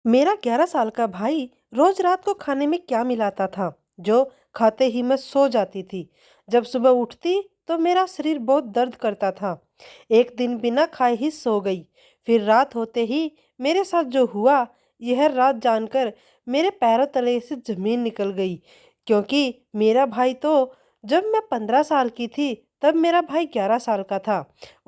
मेरा 11 साल का भाई रोज रात को खाने में क्या मिलाता था जो खाते ही मैं सो जाती थी। जब सुबह उठती तो मेरा शरीर बहुत दर्द करता था। एक दिन बिना खाए ही सो गई। फिर रात होते ही मेरे साथ जो हुआ, यह रात जानकर मेरे पैरों तले से जमीन निकल गई। क्योंकि मेरा भाई तो, जब मैं 15 साल की थी तब मेरा भाई 11 साल का था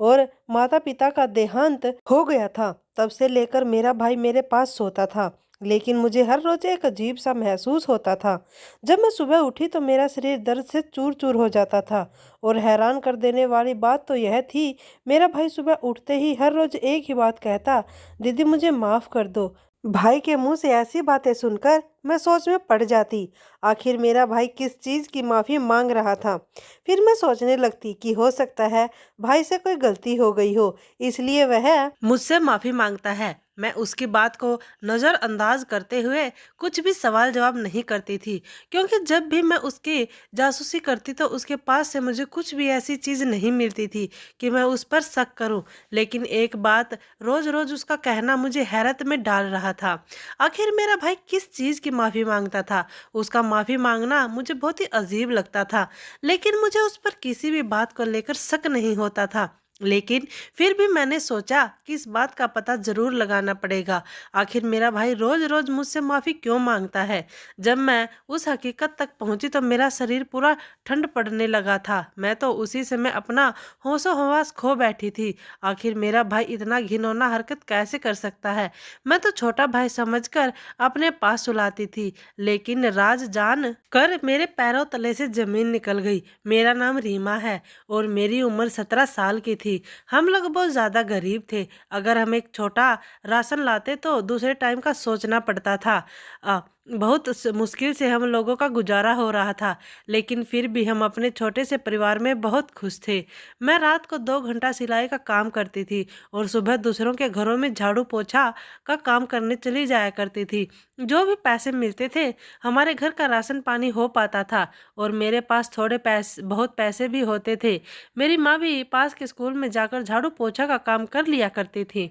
और माता पिता का देहांत हो गया था। तब से लेकर मेरा भाई मेरे पास सोता था, लेकिन मुझे हर रोज एक अजीब सा महसूस होता था। जब मैं सुबह उठी तो मेरा शरीर दर्द से चूर चूर हो जाता था। और हैरान कर देने वाली बात तो यह थी, मेरा भाई सुबह उठते ही हर रोज एक ही बात कहता, दीदी मुझे माफ़ कर दो। भाई के मुंह से ऐसी बातें सुनकर मैं सोच में पड़ जाती, आखिर मेरा भाई किस चीज़ की माफ़ी मांग रहा था। फिर मैं सोचने लगती कि हो सकता है भाई से कोई गलती हो गई हो, इसलिए वह मुझसे माफ़ी मांगता है। मैं उसकी बात को नज़रअंदाज करते हुए कुछ भी सवाल जवाब नहीं करती थी, क्योंकि जब भी मैं उसकी जासूसी करती तो उसके पास से मुझे कुछ भी ऐसी चीज़ नहीं मिलती थी कि मैं उस पर शक करूं। लेकिन एक बात रोज़ रोज़ उसका कहना मुझे हैरत में डाल रहा था। आखिर मेरा भाई किस चीज़ की माफ़ी मांगता था? उसका माफ़ी मांगना मुझे बहुत ही अजीब लगता था, लेकिन मुझे उस पर किसी भी बात को लेकर शक नहीं होता था। लेकिन फिर भी मैंने सोचा कि इस बात का पता जरूर लगाना पड़ेगा। आखिर मेरा भाई रोज रोज मुझसे माफ़ी क्यों मांगता है? जब मैं उस हकीकत तक पहुंची तो मेरा शरीर पूरा ठंड पड़ने लगा था। मैं तो उसी समय अपना होशो हवास खो बैठी थी। आखिर मेरा भाई इतना घिनौना हरकत कैसे कर सकता है? मैं तो छोटा भाई समझकर अपने पास सुलाती थी, लेकिन राज जान कर मेरे पैरों तले से जमीन निकल गई। मेरा नाम रीमा है और मेरी उम्र 17 साल की थी। हम लोग बहुत ज़्यादा गरीब थे। अगर हम एक छोटा राशन लाते तो दूसरे टाइम का सोचना पड़ता था। बहुत मुश्किल से हम लोगों का गुजारा हो रहा था, लेकिन फिर भी हम अपने छोटे से परिवार में बहुत खुश थे। मैं रात को 2 घंटा सिलाई का काम करती थी और सुबह दूसरों के घरों में झाड़ू पोछा का काम करने चली जाया करती थी। जो भी पैसे मिलते थे हमारे घर का राशन पानी हो पाता था और मेरे पास थोड़े पैसे, बहुत पैसे भी होते थे। मेरी माँ भी पास के स्कूल में जाकर झाड़ू पोछा का काम कर लिया करती थी,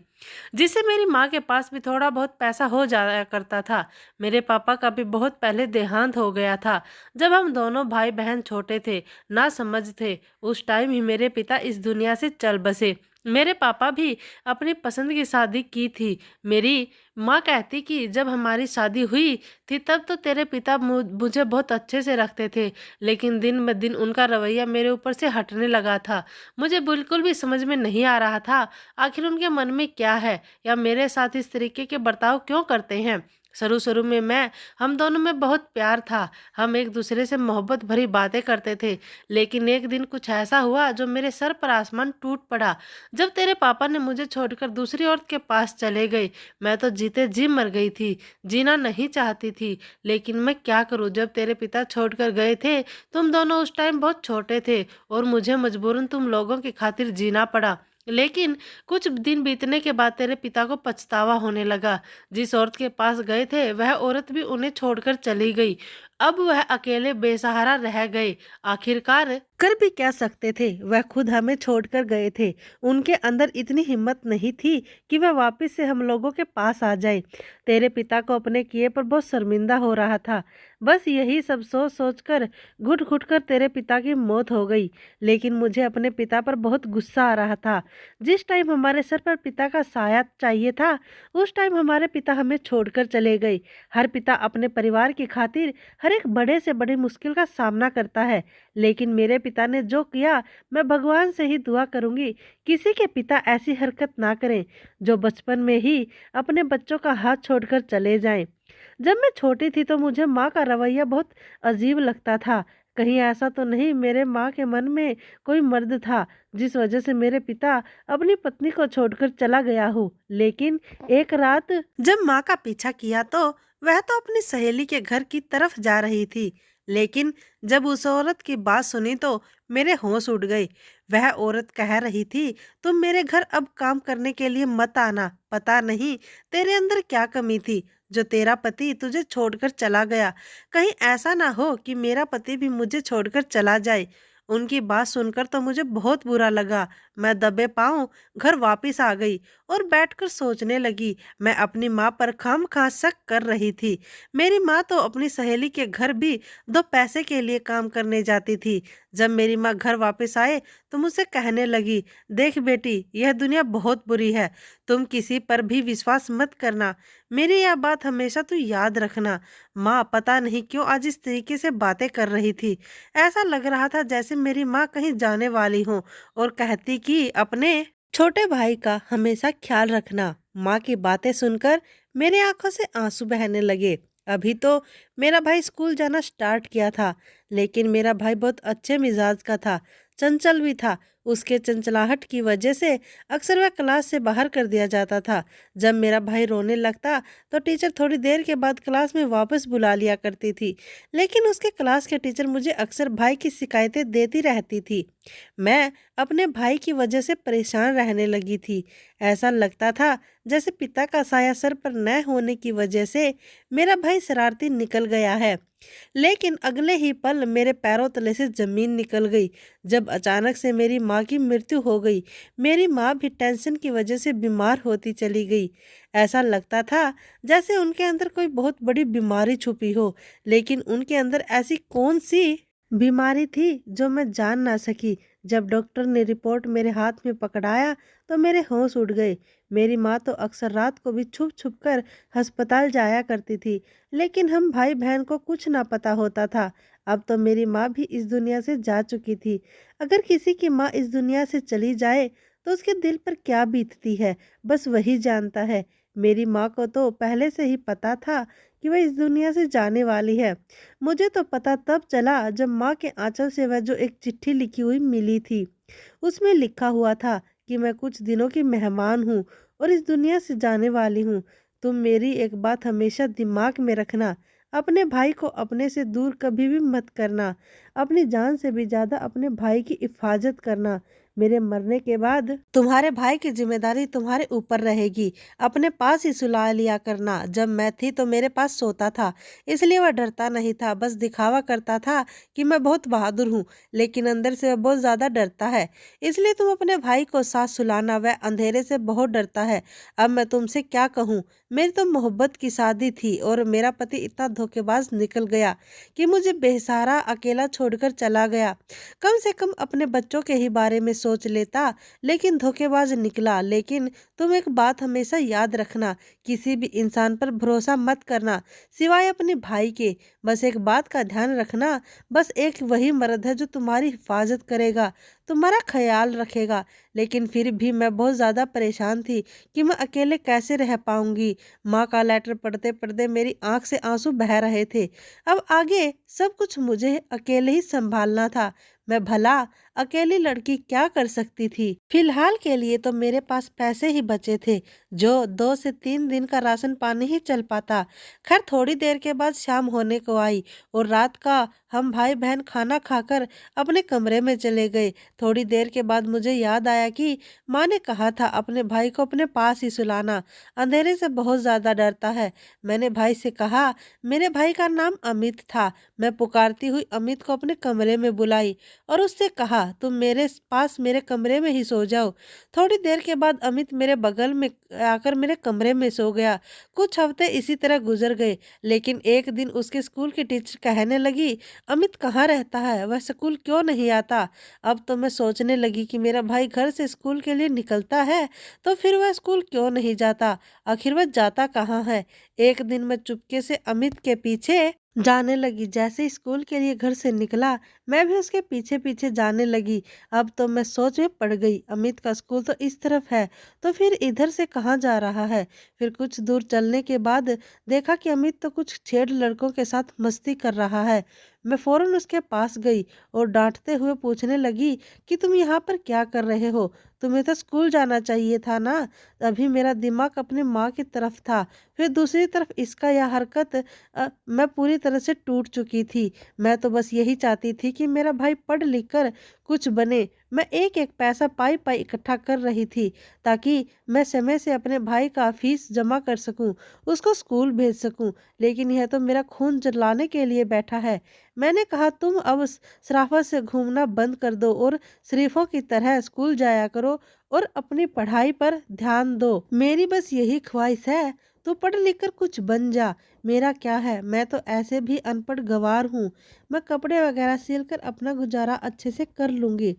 जिससे मेरी माँ के पास भी थोड़ा बहुत पैसा हो जाया करता था। मेरे पापा का भी बहुत पहले देहांत हो गया था, जब हम दोनों भाई बहन छोटे थे, ना समझ थे। उस टाइम ही मेरे पिता इस दुनिया से चल बसे। मेरे पापा भी अपनी पसंद की शादी की थी। मेरी माँ कहती कि जब हमारी शादी हुई थी तब तो तेरे पिता मुझे बहुत अच्छे से रखते थे, लेकिन दिन ब दिन उनका रवैया मेरे ऊपर से हटने लगा था। मुझे बिल्कुल भी समझ में नहीं आ रहा था आखिर उनके मन में क्या है, या मेरे साथ इस तरीके के बर्ताव क्यों करते हैं। शुरू शुरू में हम दोनों में बहुत प्यार था। हम एक दूसरे से मोहब्बत भरी बातें करते थे, लेकिन एक दिन कुछ ऐसा हुआ जो मेरे सर पर आसमान टूट पड़ा। जब तेरे पापा ने मुझे छोड़कर दूसरी औरत के पास चले गए, मैं तो जीते जी मर गई थी। जीना नहीं चाहती थी, लेकिन मैं क्या करूं। जब तेरे पिता छोड़कर गए थे, तुम दोनों उस टाइम बहुत छोटे थे और मुझे मजबूरन तुम लोगों की खातिर जीना पड़ा। लेकिन कुछ दिन बीतने के बाद तेरे पिता को पछतावा होने लगा। जिस औरत के पास गए थे वह औरत भी उन्हें छोड़कर चली गई। अब वह अकेले बेसहारा रह गए। आखिरकार कर भी क्या सकते थे, वह खुद हमें छोड़कर गए थे। उनके अंदर इतनी हिम्मत नहीं थी कि वह वापस से हम लोगों के पास आ जाए। तेरे पिता को अपने किए पर बहुत शर्मिंदा हो रहा था। बस यही सब सोच सोच कर घुट घुट कर तेरे पिता की मौत हो गई। लेकिन मुझे अपने पिता पर बहुत गुस्सा आ रहा था। जिस टाइम हमारे सर पर पिता का साया चाहिए था, उस टाइम हमारे पिता हमें छोड़कर चले गए। हर पिता अपने परिवार की खातिर हर एक बड़े से बड़ी मुश्किल का सामना करता है, लेकिन मेरे पिता ने जो किया, मैं भगवान से ही दुआ करूंगी किसी के पिता ऐसी हरकत ना करें जो बचपन में ही अपने बच्चों का हाथ छोड़कर चले जाएं। जब मैं छोटी थी तो मुझे माँ का रवैया बहुत अजीब लगता था। कहीं ऐसा तो नहीं मेरे माँ के मन में कोई मर्द था जिस वजह से मेरे पिता अपनी पत्नी को छोड़कर चला गया हो। लेकिन एक रात जब माँ का पीछा किया तो वह तो अपनी सहेली के घर की तरफ जा रही थी, लेकिन जब उस औरत की बात सुनी तो मेरे होश उड़ गए। वह औरत कह रही थी, तुम मेरे घर अब काम करने के लिए मत आना। पता नहीं तेरे अंदर क्या कमी थी जो तेरा पति तुझे छोड़कर चला गया। कहीं ऐसा ना हो कि मेरा पति भी मुझे छोड़कर चला जाए। उनकी बात सुनकर तो मुझे बहुत बुरा लगा। मैं दबे पाँव घर वापस आ गई और बैठकर सोचने लगी। मैं अपनी माँ पर खामखा शक कर रही थी। मेरी माँ तो अपनी सहेली के घर भी 2 पैसे के लिए काम करने जाती थी। जब मेरी माँ घर वापस आए तो मुझसे कहने लगी, देख बेटी, यह दुनिया बहुत बुरी है। तुम किसी पर भी विश्वास मत करना। मेरी यह बात हमेशा तू याद रखना। माँ पता नहीं क्यों आज इस तरीके से बातें कर रही थी। ऐसा लग रहा था जैसे मेरी माँ कहीं जाने वाली हो और कहती कि अपने छोटे भाई का हमेशा ख्याल रखना। माँ की बातें सुनकर मेरे आंखों से आंसू बहने लगे। अभी तो मेरा भाई स्कूल जाना स्टार्ट किया था, लेकिन मेरा भाई बहुत अच्छे मिजाज का था, चंचल भी था। उसके चंचलाहट की वजह से अक्सर वह क्लास से बाहर कर दिया जाता था। जब मेरा भाई रोने लगता तो टीचर थोड़ी देर के बाद क्लास में वापस बुला लिया करती थी। लेकिन उसके क्लास के टीचर मुझे अक्सर भाई की शिकायतें देती रहती थी। मैं अपने भाई की वजह से परेशान रहने लगी थी। ऐसा लगता था जैसे पिता का साया सर पर न होने की वजह से मेरा भाई शरारती निकल गया है। लेकिन अगले ही पल मेरे पैरों तले से जमीन निकल गई जब अचानक से मेरी माँ की मृत्यु हो गई। मेरी माँ भी टेंशन की वजह से बीमार होती चली गई। ऐसा लगता था जैसे उनके अंदर कोई बहुत बड़ी बीमारी छुपी हो, लेकिन उनके अंदर ऐसी कौन सी बीमारी थी जो मैं जान ना सकी। जब डॉक्टर ने रिपोर्ट मेरे हाथ में पकड़ाया तो मेरे होश उड़ गए। मेरी माँ तो अक्सर रात को भी छुप छुप कर अस्पताल जाया करती थी, लेकिन हम भाई बहन को कुछ ना पता होता था। अब तो मेरी माँ भी इस दुनिया से जा चुकी थी। अगर किसी की माँ इस दुनिया से चली जाए तो उसके दिल पर क्या बीतती है, बस वही जानता है। मेरी माँ को तो पहले से ही पता था कि वह इस दुनिया से जाने वाली है। मुझे तो पता तब चला जब माँ के आंचल से वह जो एक चिट्ठी लिखी हुई मिली थी। उसमें लिखा हुआ था कि मैं कुछ दिनों की मेहमान हूँ और इस दुनिया से जाने वाली हूँ। तुम मेरी एक बात हमेशा दिमाग में रखना, अपने भाई को अपने से दूर कभी भी मत करना। अपनी जान से भी ज़्यादा अपने भाई की हिफाजत करना। मेरे मरने के बाद तुम्हारे भाई की जिम्मेदारी तुम्हारे ऊपर रहेगी। अपने पास ही सुला लिया करना। जब मैं थी तो मेरे पास सोता था, इसलिए वह डरता नहीं था, बस दिखावा करता था कि मैं बहुत बहादुर हूँ, लेकिन अंदर से वह बहुत ज़्यादा डरता है। इसलिए तुम अपने भाई को साथ सुलाना, वह अंधेरे से बहुत डरता है। अब मैं तुमसे क्या कहूँ, मेरी तो मोहब्बत की शादी थी और मेरा पति इतना धोखेबाज निकल गया कि मुझे बेसहारा अकेला छोड़कर चला गया। कम से कम अपने बच्चों के ही बारे में सोच लेता, लेकिन धोखेबाज निकला। लेकिन तुम एक बात हमेशा याद रखना, किसी भी इंसान पर भरोसा मत करना सिवाय अपने भाई के। बस एक बात का ध्यान रखना, बस एक वही मर्द है जो तुम्हारी हिफाजत करेगा, तुम्हारा ख्याल रखेगा। लेकिन फिर भी मैं बहुत ज़्यादा परेशान थी कि मैं अकेले कैसे रह पाऊंगी। माँ का लेटर पढ़ते पढ़ते मेरी आंख से आंसू बह रहे थे। अब आगे सब कुछ मुझे अकेले ही संभालना था। मैं भला अकेली लड़की क्या कर सकती थी। फिलहाल के लिए तो मेरे पास पैसे ही बचे थे, जो 2 से 3 दिन का राशन पानी ही चल पाता। खैर थोड़ी देर के बाद शाम होने को आई और रात का हम भाई बहन खाना खाकर अपने कमरे में चले गए। थोड़ी देर के बाद मुझे याद आया कि माँ ने कहा था अपने भाई को अपने पास ही सुलाना, अंधेरे से बहुत ज़्यादा डरता है। मैंने भाई से कहा, मेरे भाई का नाम अमित था। मैं पुकारती हुई अमित को अपने कमरे में बुलाई और उससे कहा, तुम मेरे पास मेरे कमरे में ही सो जाओ। थोड़ी देर के बाद अमित मेरे बगल में आकर मेरे कमरे में सो गया। कुछ हफ्ते इसी तरह गुजर गए, लेकिन एक दिन उसके स्कूल की टीचर कहने लगी, अमित कहाँ रहता है, वह स्कूल क्यों नहीं आता। अब तो मैं सोचने लगी कि मेरा भाई घर से स्कूल के लिए निकलता है तो फिर वह स्कूल क्यों नहीं जाता, आखिर वह जाता कहाँ है। एक दिन मैं चुपके से अमित के पीछे जाने लगी। जैसे ही स्कूल के लिए घर से निकला, मैं भी उसके पीछे पीछे जाने लगी। अब तो मैं सोच में पड़ गई, अमित का स्कूल तो इस तरफ है, तो फिर इधर से कहाँ जा रहा है। फिर कुछ दूर चलने के बाद देखा कि अमित तो कुछ 6 लड़कों के साथ मस्ती कर रहा है। मैं फौरन उसके पास गई और डांटते हुए पूछने लगी कि तुम यहाँ पर क्या कर रहे हो, तुम्हें तो स्कूल जाना चाहिए था ना। अभी मेरा दिमाग अपनी माँ की तरफ था, फिर दूसरी तरफ इसका यह हरकत। मैं पूरी तरह से टूट चुकी थी। मैं तो बस यही चाहती थी कि मेरा भाई पढ़ लिख कर कुछ बने। मैं एक एक पैसा पाई पाई इकट्ठा कर रही थी ताकि मैं समय से अपने भाई का फीस जमा कर सकूं, उसको स्कूल भेज सकूं। लेकिन यह तो मेरा खून जलाने के लिए बैठा है। मैंने कहा, तुम अब शराफत से घूमना बंद कर दो और शरीफों की तरह स्कूल जाया करो और अपनी पढ़ाई पर ध्यान दो। मेरी बस यही ख्वाहिश है, तू पढ़ लिख कर कुछ बन जा। मेरा क्या है, मैं तो ऐसे भी अनपढ़ गवार हूँ। मैं कपड़े वगैरह सिल कर अपना गुजारा अच्छे से कर लूँगी।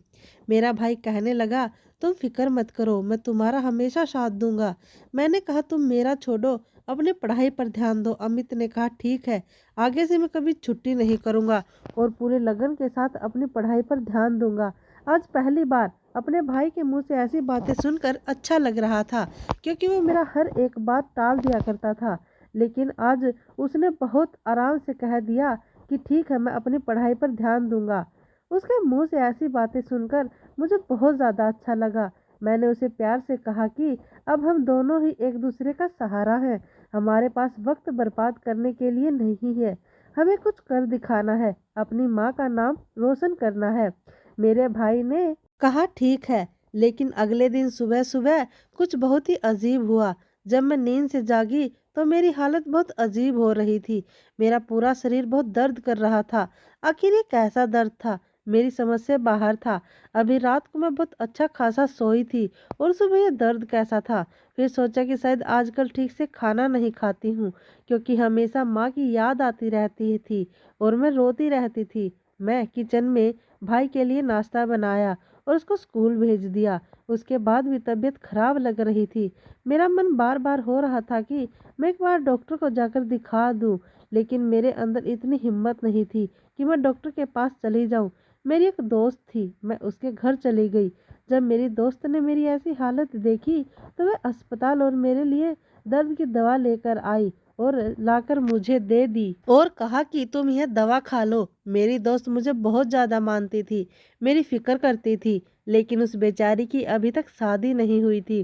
मेरा भाई कहने लगा, तुम फिक्र मत करो, मैं तुम्हारा हमेशा साथ दूंगा। मैंने कहा, तुम मेरा छोड़ो, अपनी पढ़ाई पर ध्यान दो। अमित ने कहा, ठीक है, आगे से मैं कभी छुट्टी नहीं करूँगा और पूरे लगन के साथ अपनी पढ़ाई पर ध्यान दूंगा। आज पहली बार अपने भाई के मुंह से ऐसी बातें सुनकर अच्छा लग रहा था, क्योंकि वो मेरा हर एक बात टाल दिया करता था। लेकिन आज उसने बहुत आराम से कह दिया कि ठीक है, मैं अपनी पढ़ाई पर ध्यान दूंगा। उसके मुंह से ऐसी बातें सुनकर मुझे बहुत ज़्यादा अच्छा लगा। मैंने उसे प्यार से कहा कि अब हम दोनों ही एक दूसरे का सहारा हैं। हमारे पास वक्त बर्बाद करने के लिए नहीं है, हमें कुछ कर दिखाना है, अपनी माँ का नाम रोशन करना है। मेरे भाई ने कहा, ठीक है। लेकिन अगले दिन सुबह सुबह कुछ बहुत ही अजीब हुआ। जब मैं नींद से जागी तो मेरी हालत बहुत अजीब हो रही थी। मेरा पूरा शरीर बहुत दर्द कर रहा था। आखिर ये कैसा दर्द था? मेरी समझ से बाहर था। अभी रात को मैं बहुत अच्छा खासा सोई थी और सुबह ये दर्द कैसा था? फिर सोचा कि शायद आजकल ठीक से खाना नहीं खाती हूँ, क्योंकि हमेशा माँ की याद आती रहती थी और मैं रोती रहती थी। मैं किचन में भाई के लिए नाश्ता बनाया और उसको स्कूल भेज दिया। उसके बाद भी तबीयत खराब लग रही थी। मेरा मन बार बार हो रहा था कि मैं एक बार डॉक्टर को जाकर दिखा दूं, लेकिन मेरे अंदर इतनी हिम्मत नहीं थी कि मैं डॉक्टर के पास चली जाऊं। मेरी एक दोस्त थी, मैं उसके घर चली गई। जब मेरी दोस्त ने मेरी ऐसी हालत देखी तो वह अस्पताल और मेरे लिए दर्द की दवा लेकर आई और लाकर मुझे दे दी और कहा कि तुम यह दवा खा लो। मेरी दोस्त मुझे बहुत ज़्यादा मानती थी, मेरी फिक्र करती थी, लेकिन उस बेचारी की अभी तक शादी नहीं हुई थी,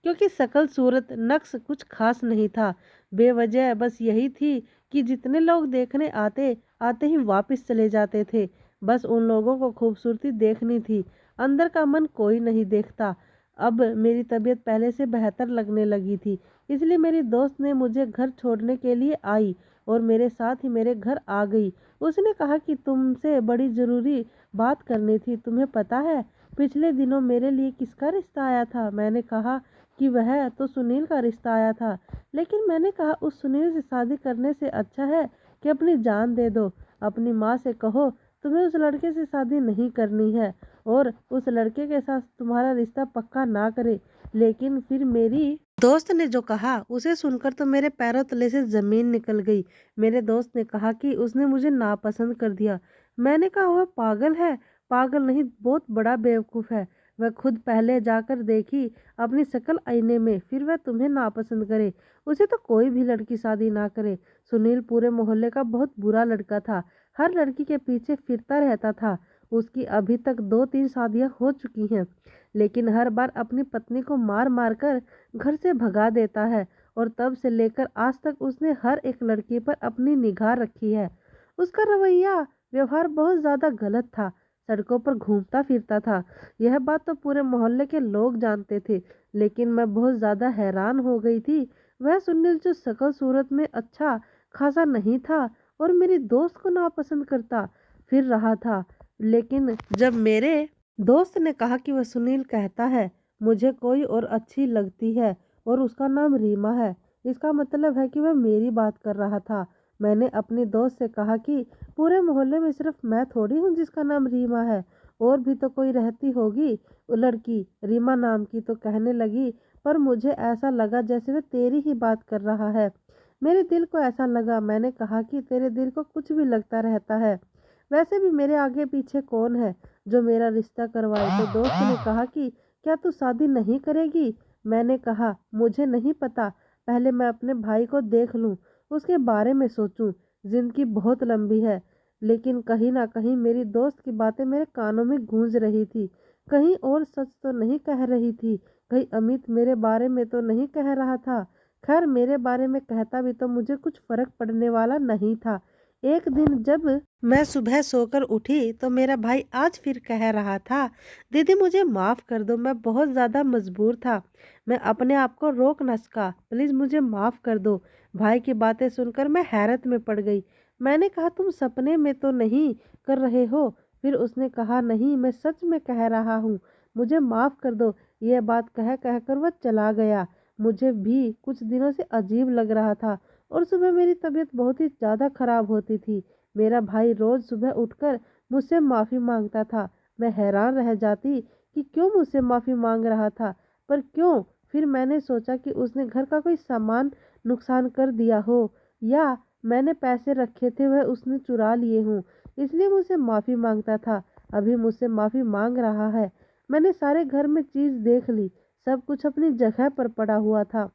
क्योंकि शकल सूरत नक्श कुछ खास नहीं था। बेवजह बस यही थी कि जितने लोग देखने आते आते ही वापस चले जाते थे। बस उन लोगों को खूबसूरती देखनी थी, अंदर का मन कोई नहीं देखता। अब मेरी तबीयत पहले से बेहतर लगने लगी थी, इसलिए मेरी दोस्त ने मुझे घर छोड़ने के लिए आई और मेरे साथ ही मेरे घर आ गई। उसने कहा कि तुमसे बड़ी ज़रूरी बात करनी थी। तुम्हें पता है पिछले दिनों मेरे लिए किसका रिश्ता आया था? मैंने कहा कि वह तो सुनील का रिश्ता आया था। लेकिन मैंने कहा, उस सुनील से शादी करने से अच्छा है कि अपनी जान दे दो। अपनी माँ से कहो तुम्हें उस लड़के से शादी नहीं करनी है और उस लड़के के साथ तुम्हारा रिश्ता पक्का ना करे। लेकिन फिर मेरी दोस्त ने जो कहा उसे सुनकर तो मेरे पैरों तले से जमीन निकल गई। मेरे दोस्त ने कहा कि उसने मुझे नापसंद कर दिया। मैंने कहा, वह पागल है। पागल नहीं, बहुत बड़ा बेवकूफ़ है। वह खुद पहले जाकर देखी अपनी शक्ल आईने में, फिर वह तुम्हें नापसंद करे। उसे तो कोई भी लड़की शादी ना करे। सुनील पूरे मोहल्ले का बहुत बुरा लड़का था, हर लड़की के पीछे फिरता रहता था। उसकी अभी तक 2-3 शादियां हो चुकी हैं, लेकिन हर बार अपनी पत्नी को मार मार कर घर से भगा देता है और तब से लेकर आज तक उसने हर एक लड़की पर अपनी निगाह रखी है। उसका रवैया व्यवहार बहुत ज़्यादा गलत था, सड़कों पर घूमता फिरता था। यह बात तो पूरे मोहल्ले के लोग जानते थे, लेकिन मैं बहुत ज़्यादा हैरान हो गई थी। वह सुनील जो शक्ल सूरत में अच्छा खासा नहीं था और मेरी दोस्त को नापसंद करता फिर रहा था। लेकिन जब मेरे दोस्त ने कहा कि वह सुनील कहता है मुझे कोई और अच्छी लगती है और उसका नाम रीमा है, इसका मतलब है कि वह मेरी बात कर रहा था। मैंने अपनी दोस्त से कहा कि पूरे मोहल्ले में सिर्फ मैं थोड़ी हूँ जिसका नाम रीमा है, और भी तो कोई रहती होगी वो लड़की रीमा नाम की। तो कहने लगी, पर मुझे ऐसा लगा जैसे वह तेरी ही बात कर रहा है। मेरे दिल को ऐसा लगा। मैंने कहा कि तेरे दिल को कुछ भी लगता रहता है, वैसे भी मेरे आगे पीछे कौन है जो मेरा रिश्ता करवाए। तो दोस्त ने कहा कि क्या तू शादी नहीं करेगी? मैंने कहा, मुझे नहीं पता, पहले मैं अपने भाई को देख लूं, उसके बारे में सोचूं। जिंदगी बहुत लंबी है। लेकिन कहीं ना कहीं मेरी दोस्त की बातें मेरे कानों में गूंज रही थी। कहीं और सच तो नहीं कह रही थी, कहीं अमित मेरे बारे में तो नहीं कह रहा था। खैर, मेरे बारे में कहता भी तो मुझे कुछ फर्क पड़ने वाला नहीं था, एक दिन जब मैं सुबह सोकर उठी तो मेरा भाई आज फिर कह रहा था, दीदी मुझे माफ़ कर दो, मैं बहुत ज़्यादा मजबूर था। मैं अपने आप को रोक न सका, प्लीज़ मुझे माफ़ कर दो। भाई की बातें सुनकर मैं हैरत में पड़ गई। मैंने कहा, तुम सपने में तो नहीं कर रहे हो? फिर उसने कहा, नहीं, मैं सच में कह रहा हूँ, मुझे माफ़ कर दो। यह बात कह कह कर वह चला गया। मुझे भी कुछ दिनों से अजीब लग रहा था और सुबह मेरी तबीयत बहुत ही ज़्यादा खराब होती थी। मेरा भाई रोज़ सुबह उठकर मुझसे माफ़ी मांगता था। मैं हैरान रह जाती कि क्यों मुझसे माफ़ी मांग रहा था, पर क्यों? फिर मैंने सोचा कि उसने घर का कोई सामान नुकसान कर दिया हो, या मैंने पैसे रखे थे वह उसने चुरा लिए हों, इसलिए मुझसे माफ़ी मांगता था। अभी मुझसे माफ़ी मांग रहा है। मैंने सारे घर में चीज़ देख ली, सब कुछ अपनी जगह पर पड़ा हुआ था।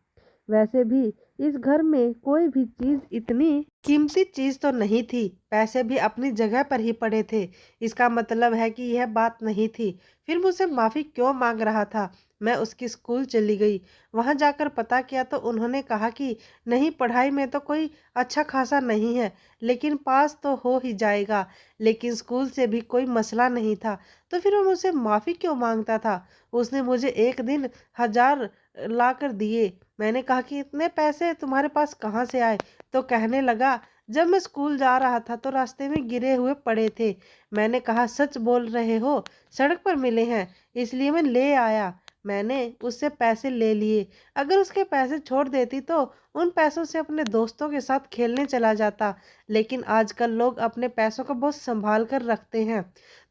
वैसे भी इस घर में कोई भी चीज़ इतनी कीमती चीज़ तो नहीं थी। पैसे भी अपनी जगह पर ही पड़े थे। इसका मतलब है कि यह बात नहीं थी। फिर मुझसे माफ़ी क्यों मांग रहा था? मैं उसकी स्कूल चली गई। वहाँ जाकर पता किया तो उन्होंने कहा कि नहीं, पढ़ाई में तो कोई अच्छा खासा नहीं है, लेकिन पास तो हो ही जाएगा। लेकिन स्कूल से भी कोई मसला नहीं था। तो फिर वो मुझसे माफ़ी क्यों मांगता था? उसने मुझे एक दिन 1000 ला कर दिए। मैंने कहा कि इतने पैसे तुम्हारे पास कहाँ से आए? तो कहने लगा, जब मैं स्कूल जा रहा था तो रास्ते में गिरे हुए पड़े थे। मैंने कहा, सच बोल रहे हो? सड़क पर मिले हैं, इसलिए मैं ले आया। मैंने उससे पैसे ले लिए। अगर उसके पैसे छोड़ देती तो उन पैसों से अपने दोस्तों के साथ खेलने चला जाता। लेकिन आजकल लोग अपने पैसों को बहुत संभाल कर रखते हैं।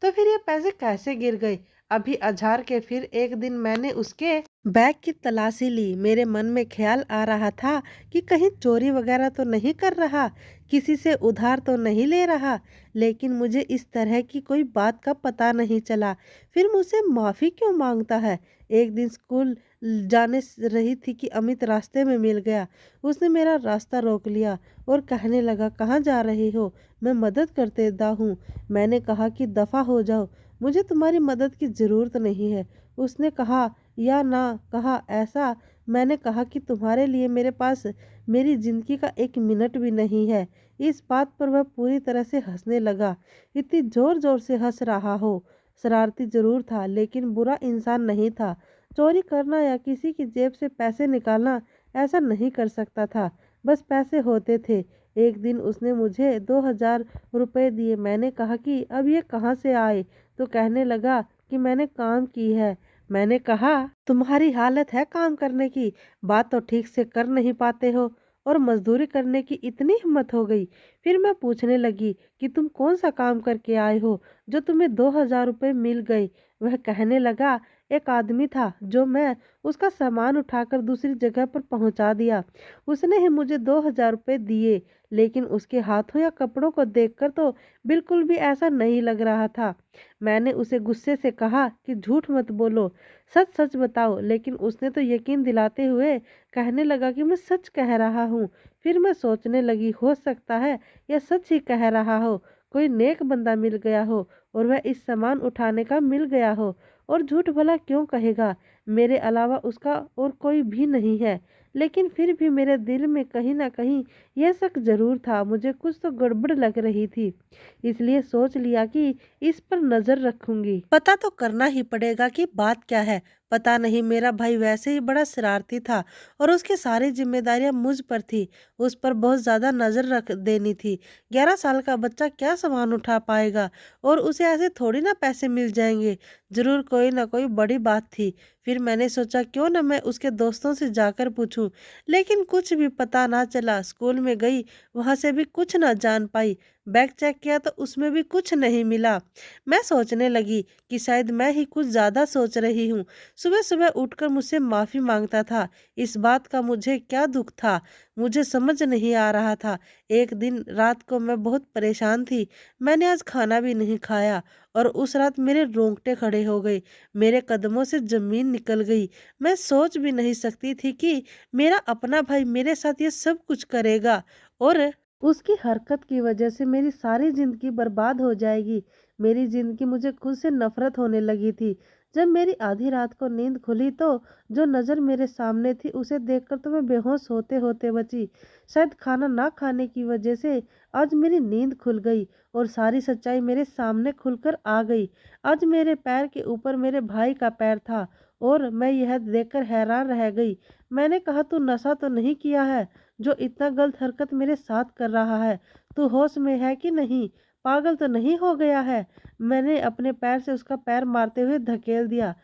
तो फिर ये पैसे कैसे गिर गए? अभी अझार के फिर एक दिन मैंने उसके बैग की तलाशी ली। मेरे मन में ख्याल आ रहा था कि कहीं चोरी वगैरह तो नहीं कर रहा, किसी से उधार तो नहीं ले रहा, लेकिन मुझे इस तरह की कोई बात का पता नहीं चला। फिर मुझसे माफ़ी क्यों मांगता है? एक दिन स्कूल जाने रही थी कि अमित रास्ते में मिल गया। उसने मेरा रास्ता रोक लिया और कहने लगा, कहाँ जा रही हो? मैं मदद कर देता हूँ। मैंने कहा कि दफ़ा हो जाओ, मुझे तुम्हारी मदद की ज़रूरत नहीं है। उसने कहा, या ना कहा ऐसा? मैंने कहा कि तुम्हारे लिए मेरे पास मेरी ज़िंदगी का एक मिनट भी नहीं है। इस बात पर वह पूरी तरह से हंसने लगा। इतनी ज़ोर ज़ोर से हंस रहा हो। शरारती ज़रूर था, लेकिन बुरा इंसान नहीं था। चोरी करना या किसी की जेब से पैसे निकालना ऐसा नहीं कर सकता था। बस पैसे होते थे। एक दिन उसने मुझे 2000 रुपये दिए। मैंने कहा कि अब ये कहाँ से आए? तो कहने लगा कि मैंने काम की है। मैंने कहा, तुम्हारी हालत है काम करने की, बात तो ठीक से कर नहीं पाते हो और मजदूरी करने की इतनी हिम्मत हो गई। फिर मैं पूछने लगी कि तुम कौन सा काम करके आए हो जो तुम्हें 2000 रुपये मिल गए? वह कहने लगा, एक आदमी था जो मैं उसका सामान उठाकर दूसरी जगह पर पहुंचा दिया। उसने ही मुझे 2000 रुपये दिए, लेकिन उसके हाथों या कपड़ों को देखकर तो बिल्कुल भी ऐसा नहीं लग रहा था। मैंने उसे गुस्से से कहा कि झूठ मत बोलो, सच सच बताओ, लेकिन उसने तो यकीन दिलाते हुए कहने लगा कि मैं सच कह रहा हूँ। फिर मैं सोचने लगी, हो सकता है यह सच ही कह रहा हो, कोई नेक बंदा मिल गया हो और वह इस सामान उठाने का मिल गया हो। और झूठ भला क्यों कहेगा? मेरे अलावा उसका और कोई भी नहीं है। लेकिन फिर भी मेरे दिल में कहीं ना कहीं यह शक जरूर था, मुझे कुछ तो गड़बड़ लग रही थी। इसलिए सोच लिया कि इस पर नजर रखूंगी। पता तो करना ही पड़ेगा कि बात क्या है। पता नहीं, मेरा भाई वैसे ही बड़ा शरारती था और उसकी सारी जिम्मेदारियां मुझ पर थी। उस पर बहुत ज़्यादा नज़र रख देनी थी। 11 साल का बच्चा क्या सामान उठा पाएगा और उसे ऐसे थोड़ी ना पैसे मिल जाएंगे। ज़रूर कोई ना कोई बड़ी बात थी। फिर मैंने सोचा क्यों ना मैं उसके दोस्तों से जाकर पूछूं, लेकिन कुछ भी पता ना चला। स्कूल में गई, वहाँ से भी कुछ ना जान पाई। बैग चेक किया तो उसमें भी कुछ नहीं मिला। मैं सोचने लगी कि शायद मैं ही कुछ ज़्यादा सोच रही हूँ। सुबह सुबह उठकर मुझसे माफ़ी मांगता था। इस बात का मुझे क्या दुख था, मुझे समझ नहीं आ रहा था। एक दिन रात को मैं बहुत परेशान थी। मैंने आज खाना भी नहीं खाया और उस रात मेरे रोंगटे खड़े हो गए। मेरे कदमों से ज़मीन निकल गई। मैं सोच भी नहीं सकती थी कि मेरा अपना भाई मेरे साथ ये सब कुछ करेगा और उसकी हरकत की वजह से मेरी सारी ज़िंदगी बर्बाद हो जाएगी। मेरी ज़िंदगी, मुझे खुद से नफ़रत होने लगी थी। जब मेरी आधी रात को नींद खुली तो जो नज़र मेरे सामने थी उसे देखकर तो मैं बेहोश होते होते बची। शायद खाना ना खाने की वजह से आज मेरी नींद खुल गई और सारी सच्चाई मेरे सामने खुलकर आ गई। आज मेरे पैर के ऊपर मेरे भाई का पैर था और मैं यह देखकर हैरान रह गई। मैंने कहा, तू नशा तो नहीं किया है जो इतना गलत हरकत मेरे साथ कर रहा है? तू होश में है कि नहीं? पागल तो नहीं हो गया है? मैंने अपने पैर से उसका पैर मारते हुए धकेल दिया।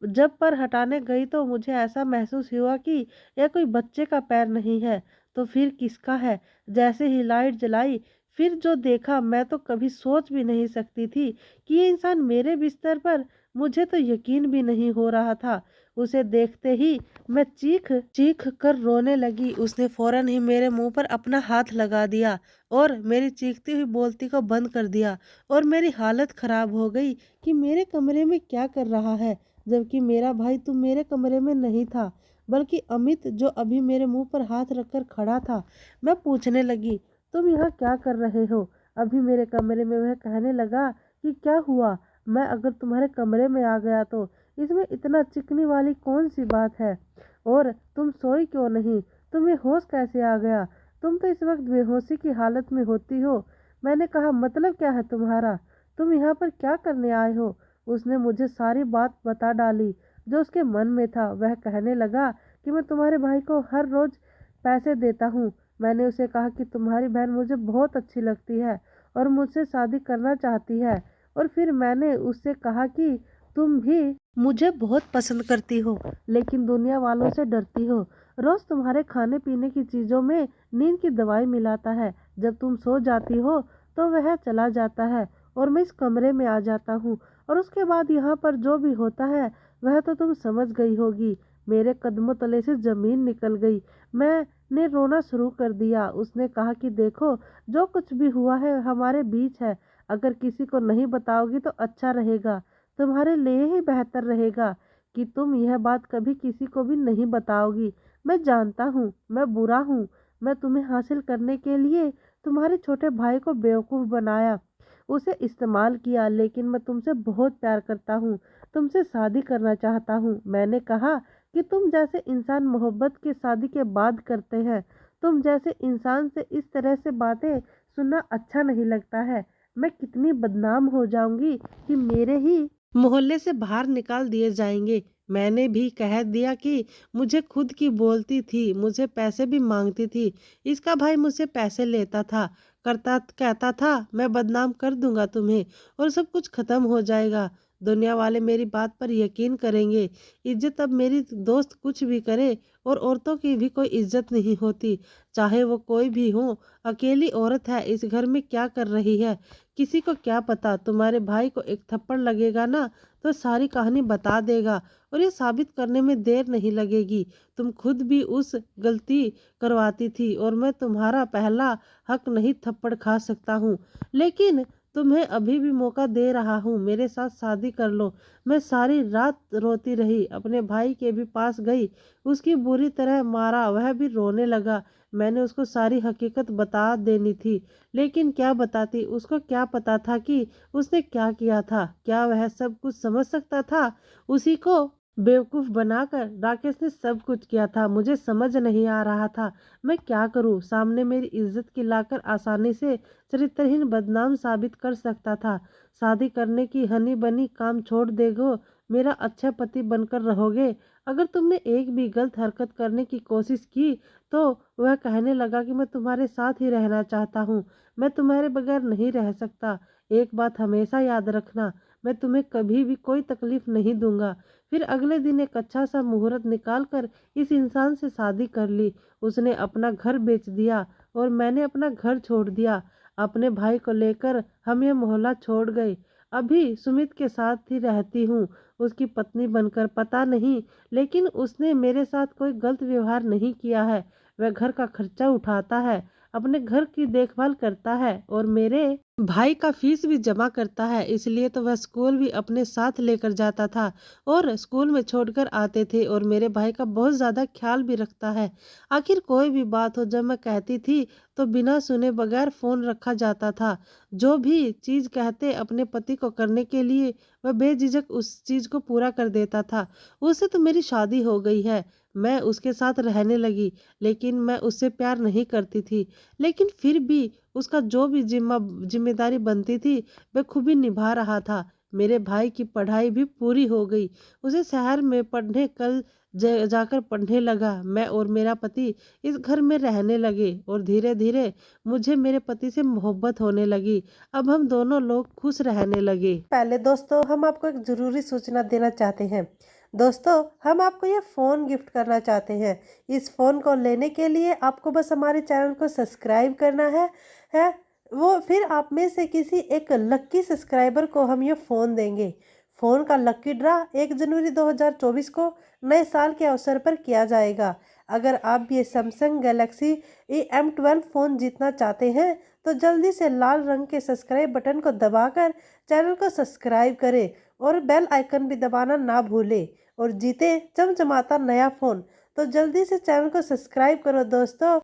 जब पैर हटाने गई तो मुझे ऐसा महसूस हुआ कि यह कोई बच्चे का पैर नहीं है, तो फिर किसका है? जैसे ही लाइट जलाई, फिर जो देखा मैं तो कभी सोच भी नहीं सकती थी कि ये इंसान मेरे बिस्तर पर। मुझे तो यकीन भी नहीं हो रहा था। उसे देखते ही मैं चीख चीख कर रोने लगी। उसने फौरन ही मेरे मुंह पर अपना हाथ लगा दिया और मेरी चीखती हुई बोलती को बंद कर दिया और मेरी हालत खराब हो गई कि मेरे कमरे में क्या कर रहा है, जबकि मेरा भाई तो मेरे कमरे में नहीं था बल्कि अमित, जो अभी मेरे मुंह पर हाथ रखकर खड़ा था। मैं पूछने लगी, तुम यहाँ क्या कर रहे हो अभी मेरे कमरे में? वह कहने लगा कि क्या हुआ, मैं अगर तुम्हारे कमरे में आ गया तो इसमें इतना चिकनी वाली कौन सी बात है? और तुम सोई क्यों नहीं? तुम्हें होश कैसे आ गया? तुम तो इस वक्त बेहोशी की हालत में होती हो। मैंने कहा, मतलब क्या है तुम्हारा? तुम यहाँ पर क्या करने आए हो? उसने मुझे सारी बात बता डाली जो उसके मन में था। वह कहने लगा कि मैं तुम्हारे भाई को हर रोज पैसे देता हूँ। मैंने उसे कहा कि तुम्हारी बहन मुझे बहुत अच्छी लगती है और मुझसे शादी करना चाहती है। और फिर मैंने उससे कहा कि तुम भी मुझे बहुत पसंद करती हो लेकिन दुनिया वालों से डरती हो। रोज तुम्हारे खाने पीने की चीजों में नींद की दवाई मिलाता है। जब तुम सो जाती हो तो वह चला जाता है और मैं इस कमरे में आ जाता हूँ और उसके बाद यहाँ पर जो भी होता है वह तो तुम समझ गई होगी। मेरे कदमों तले से जमीन निकल गई। मैंने रोना शुरू कर दिया। उसने कहा कि देखो, जो कुछ भी हुआ है हमारे बीच है। अगर किसी को नहीं बताओगी तो अच्छा रहेगा, तुम्हारे लिए ही बेहतर रहेगा कि तुम यह बात कभी किसी को भी नहीं बताओगी। मैं जानता हूँ मैं बुरा हूँ। मैं तुम्हें हासिल करने के लिए तुम्हारे छोटे भाई को बेवकूफ़ बनाया, उसे इस्तेमाल किया, लेकिन मैं तुमसे बहुत प्यार करता हूँ, तुमसे शादी करना चाहता हूँ। मैंने कहा कि तुम जैसे इंसान मोहब्बत की शादी के बाद करते हैं। तुम जैसे इंसान से इस तरह से बातें सुनना अच्छा नहीं लगता है। मैं कितनी बदनाम हो जाऊंगी कि मेरे ही मोहल्ले से बाहर निकाल दिए जाएंगे। मैंने भी कह दिया कि मुझे खुद की बोलती थी, मुझे पैसे भी मांगती थी। इसका भाई मुझसे पैसे लेता था, करता कहता था मैं बदनाम कर दूंगा तुम्हें और सब कुछ खत्म हो जाएगा। दुनिया वाले मेरी बात पर यकीन करेंगे। इज्जत अब मेरी दोस्त कुछ भी करे और औरतों की भी कोई इज्जत नहीं होती, चाहे वो कोई भी हो। अकेली औरत है, इस घर में क्या कर रही है किसी को क्या पता। तुम्हारे भाई को एक थप्पड़ लगेगा ना तो सारी कहानी बता देगा और ये साबित करने में देर नहीं लगेगी। तुम खुद भी उस गलती करवाती थी और मैं तुम्हारा पहला हक नहीं थप्पड़ खा सकता हूँ, लेकिन तुम्हें अभी भी मौका दे रहा हूँ, मेरे साथ शादी कर लो। मैं सारी रात रोती रही, अपने भाई के भी पास गई, उसकी बुरी तरह मारा, वह भी रोने लगा। मैंने उसको सारी हकीकत बता देनी थी, लेकिन क्या बताती? उसको क्या पता था कि उसने क्या किया था? क्या वह सब कुछ समझ सकता था? उसी को बेवकूफ़ बनाकर राकेश ने सब कुछ किया था। मुझे समझ नहीं आ रहा था मैं क्या करूं। सामने मेरी इज्जत की लाकर आसानी से चरित्रहीन बदनाम साबित कर सकता था। शादी करने की हनी बनी काम छोड़ देगो, मेरा अच्छा पति बनकर रहोगे। अगर तुमने एक भी गलत हरकत करने की कोशिश की तो वह कहने लगा कि मैं तुम्हारे साथ ही रहना चाहता हूँ, मैं तुम्हारे बगैर नहीं रह सकता। एक बात हमेशा याद रखना, मैं तुम्हें कभी भी कोई तकलीफ नहीं दूंगा। फिर अगले दिन एक अच्छा सा मुहूर्त निकाल कर इस इंसान से शादी कर ली। उसने अपना घर बेच दिया और मैंने अपना घर छोड़ दिया। अपने भाई को लेकर हम ये मोहल्ला छोड़ गए। अभी सुमित के साथ ही रहती हूँ, उसकी पत्नी बनकर। पता नहीं, लेकिन उसने मेरे साथ कोई गलत व्यवहार नहीं किया है। वह घर का खर्चा उठाता है, अपने घर की देखभाल करता है और मेरे भाई का फीस भी जमा करता है, इसलिए तो वह स्कूल भी अपने साथ लेकर जाता था और स्कूल में छोड़कर आते थे और मेरे भाई का बहुत ज़्यादा ख्याल भी रखता है। आखिर कोई भी बात हो जब मैं कहती थी तो बिना सुने बगैर फ़ोन रखा जाता था। जो भी चीज़ कहते अपने पति को करने के लिए वह बेझिझक उस चीज़ को पूरा कर देता था। उससे तो मेरी शादी हो गई है, मैं उसके साथ रहने लगी, लेकिन मैं उससे प्यार नहीं करती थी। लेकिन फिर भी उसका जो भी ज़िम्मेदारी बनती थी वह खूबी निभा रहा था। मेरे भाई की पढ़ाई भी पूरी हो गई। उसे शहर में पढ़ने कल जाकर पढ़ने लगा। मैं और मेरा पति इस घर में रहने लगे और धीरे-धीरे मुझे मेरे पति से मोहब्बत होने लगी। अब हम दोनों लोग खुश रहने लगे। पहले दोस्तों हम आपको एक ज़रूरी सूचना देना चाहते हैं। दोस्तों हम आपको ये फ़ोन गिफ्ट करना चाहते हैं। इस फ़ोन को लेने के लिए आपको बस हमारे चैनल को सब्सक्राइब करना है वो फिर आप में से किसी एक लक्की सब्सक्राइबर को हम ये फ़ोन देंगे। फ़ोन का लक्की ड्रा 1 जनवरी 2024 को नए साल के अवसर पर किया जाएगा। अगर आप भी ये सैमसंग गैलेक्सी M12 फ़ोन जीतना चाहते हैं तो जल्दी से लाल रंग के सब्सक्राइब बटन को दबाकर चैनल को सब्सक्राइब करें और बेल आइकन भी दबाना ना भूलें और जीते चमचमाता नया फ़ोन। तो जल्दी से चैनल को सब्सक्राइब करो दोस्तों।